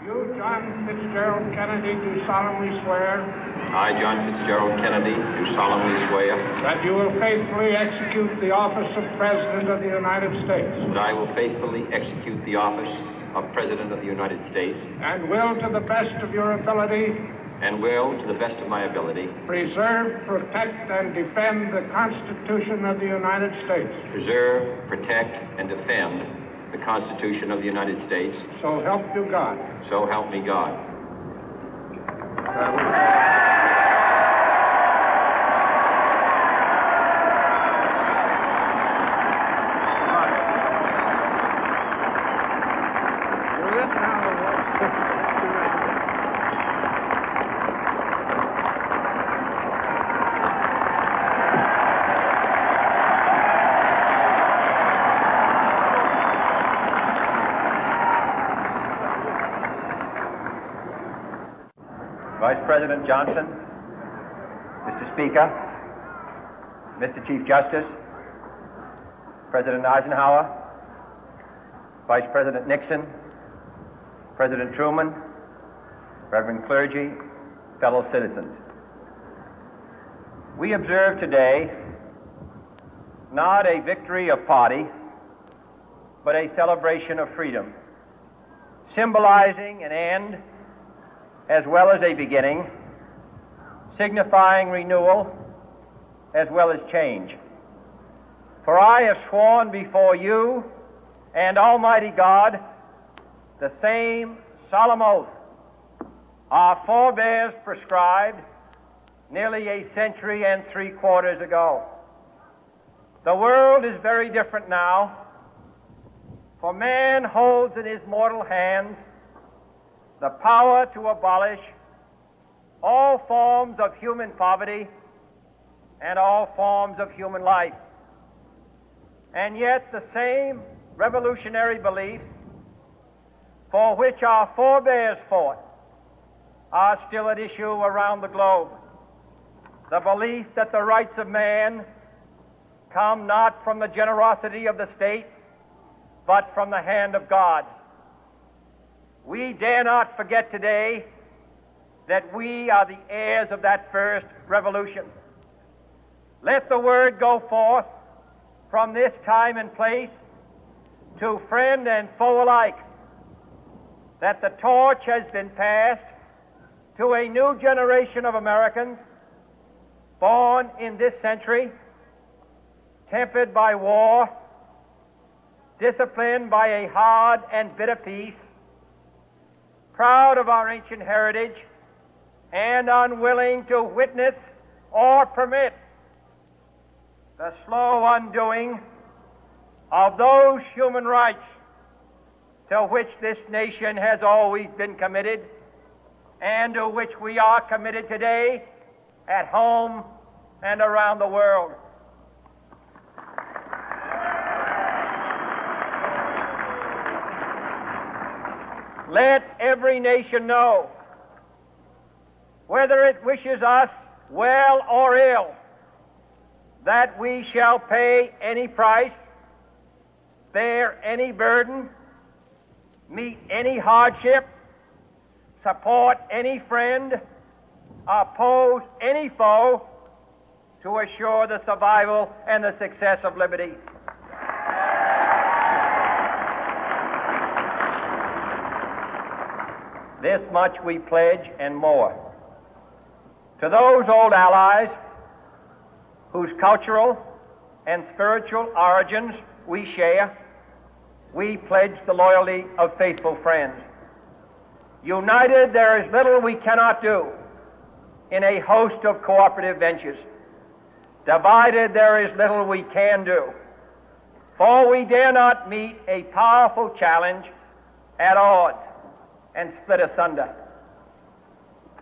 You, John Fitzgerald Kennedy, do solemnly swear. I, John Fitzgerald Kennedy, do solemnly swear. That you will faithfully execute the office of President of the United States. That I will faithfully execute the office of President of the United States. And will, to the best of your ability. And will, to the best of my ability. Preserve, protect, and defend the Constitution of the United States. Preserve, protect, and defend the Constitution of the United States. So help you God. So help me God. Vice President Johnson, Mr. Speaker, Mr. Chief Justice, President Eisenhower, Vice President Nixon, President Truman, Reverend clergy, fellow citizens. We observe today not a victory of party, but a celebration of freedom, symbolizing an end as well as a beginning, signifying renewal as well as change. For I have sworn before you and Almighty God the same solemn oath our forebears prescribed nearly a century and 3/4 ago. The world is very different now, for man holds in his mortal hands the power to abolish all forms of human poverty and all forms of human life. And yet the same revolutionary beliefs for which our forebears fought are still at issue around the globe. The belief that the rights of man come not from the generosity of the state, but from the hand of God. We dare not forget today that we are the heirs of that first revolution. Let the word go forth from this time and place to friend and foe alike that the torch has been passed to a new generation of Americans born in this century, tempered by war, disciplined by a hard and bitter peace, proud of our ancient heritage, and unwilling to witness or permit the slow undoing of those human rights to which this nation has always been committed and to which we are committed today at home and around the world. Let every nation know, whether it wishes us well or ill, that we shall pay any price, bear any burden, meet any hardship, support any friend, oppose any foe to assure the survival and the success of liberty. This much we pledge and more. To those old allies whose cultural and spiritual origins we share, we pledge the loyalty of faithful friends. United, there is little we cannot do in a host of cooperative ventures. Divided, there is little we can do, for we dare not meet a powerful challenge at odds and split asunder.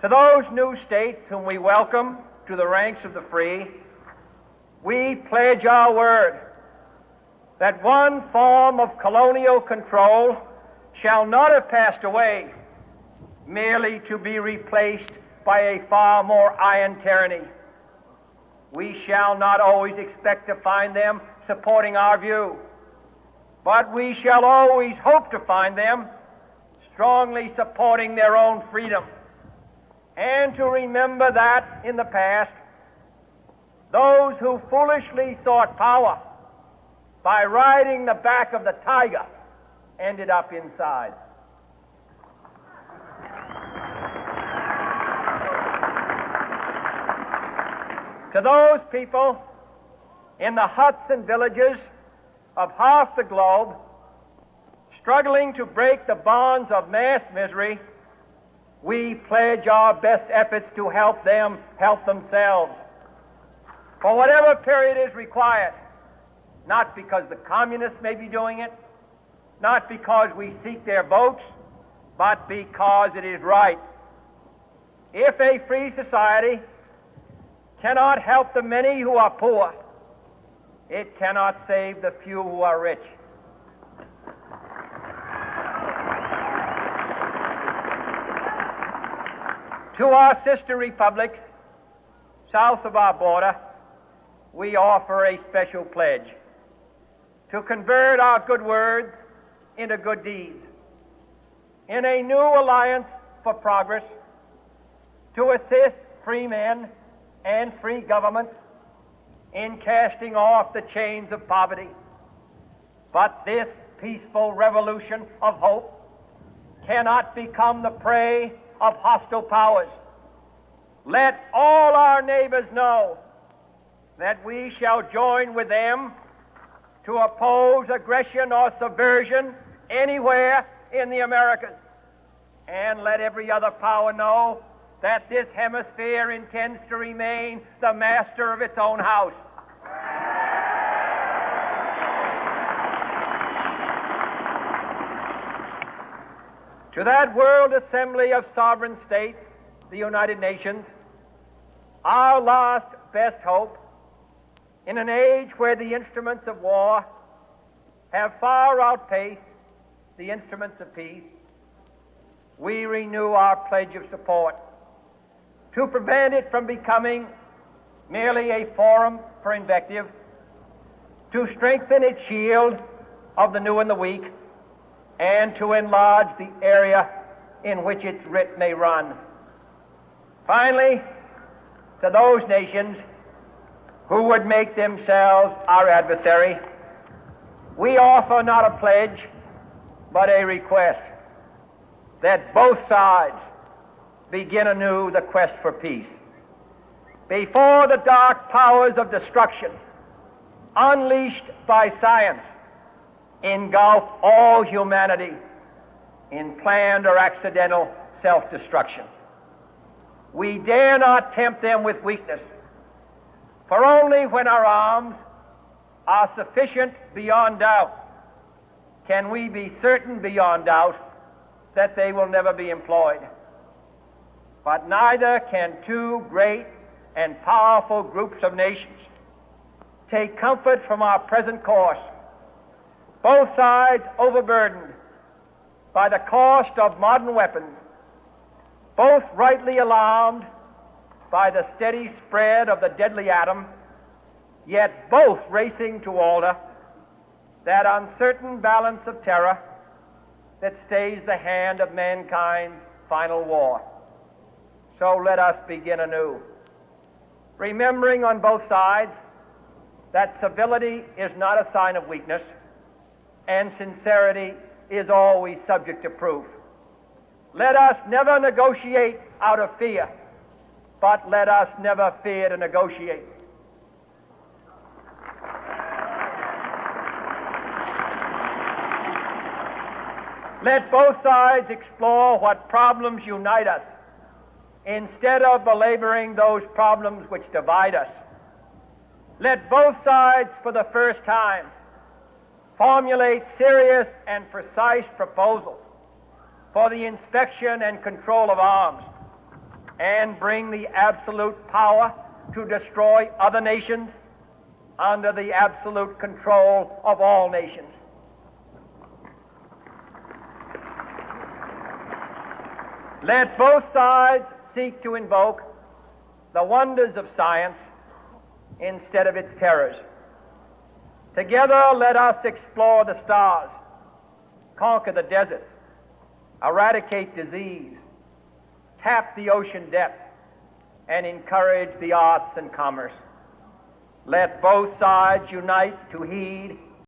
To those new states whom we welcome to the ranks of the free, we pledge our word that one form of colonial control shall not have passed away, merely to be replaced by a far more iron tyranny. We shall not always expect to find them supporting our view, but we shall always hope to find them strongly supporting their own freedom, and to remember that in the past, those who foolishly sought power by riding the back of the tiger ended up inside. To those people in the huts and villages of half the globe struggling to break the bonds of mass misery, we pledge our best efforts to help them help themselves for whatever period is required, not because the communists may be doing it, not because we seek their votes, but because it is right. If a free society cannot help the many who are poor, it cannot save the few who are rich. To our sister republics south of our border, we offer a special pledge to convert our good words into good deeds, in a new alliance for progress, to assist free men and free governments in casting off the chains of poverty. But this peaceful revolution of hope cannot become the prey of hostile powers. Let all our neighbors know that we shall join with them to oppose aggression or subversion anywhere in the Americas. And let every other power know that this hemisphere intends to remain the master of its own house. To that World Assembly of Sovereign States, the United Nations, our last best hope, in an age where the instruments of war have far outpaced the instruments of peace, we renew our pledge of support to prevent it from becoming merely a forum for invective, to strengthen its shield of the new and the weak, and to enlarge the area in which its writ may run. Finally, to those nations who would make themselves our adversary, we offer not a pledge, but a request that both sides begin anew the quest for peace. Before the dark powers of destruction, unleashed by science, engulf all humanity in planned or accidental self-destruction, we dare not tempt them with weakness, for only when our arms are sufficient beyond doubt can we be certain beyond doubt that they will never be employed. But neither can two great and powerful groups of nations take comfort from our present course, both sides overburdened by the cost of modern weapons, both rightly alarmed by the steady spread of the deadly atom, yet both racing to alter that uncertain balance of terror that stays the hand of mankind's final war. So let us begin anew, remembering on both sides that civility is not a sign of weakness, and sincerity is always subject to proof. Let us never negotiate out of fear, but let us never fear to negotiate. Let both sides explore what problems unite us, instead of belaboring those problems which divide us. Let both sides, for the first time, formulate serious and precise proposals for the inspection and control of arms, and bring the absolute power to destroy other nations under the absolute control of all nations. Let both sides seek to invoke the wonders of science instead of its terrors. Together, let us explore the stars, conquer the deserts, eradicate disease, tap the ocean depth, and encourage the arts and commerce. Let both sides unite to heed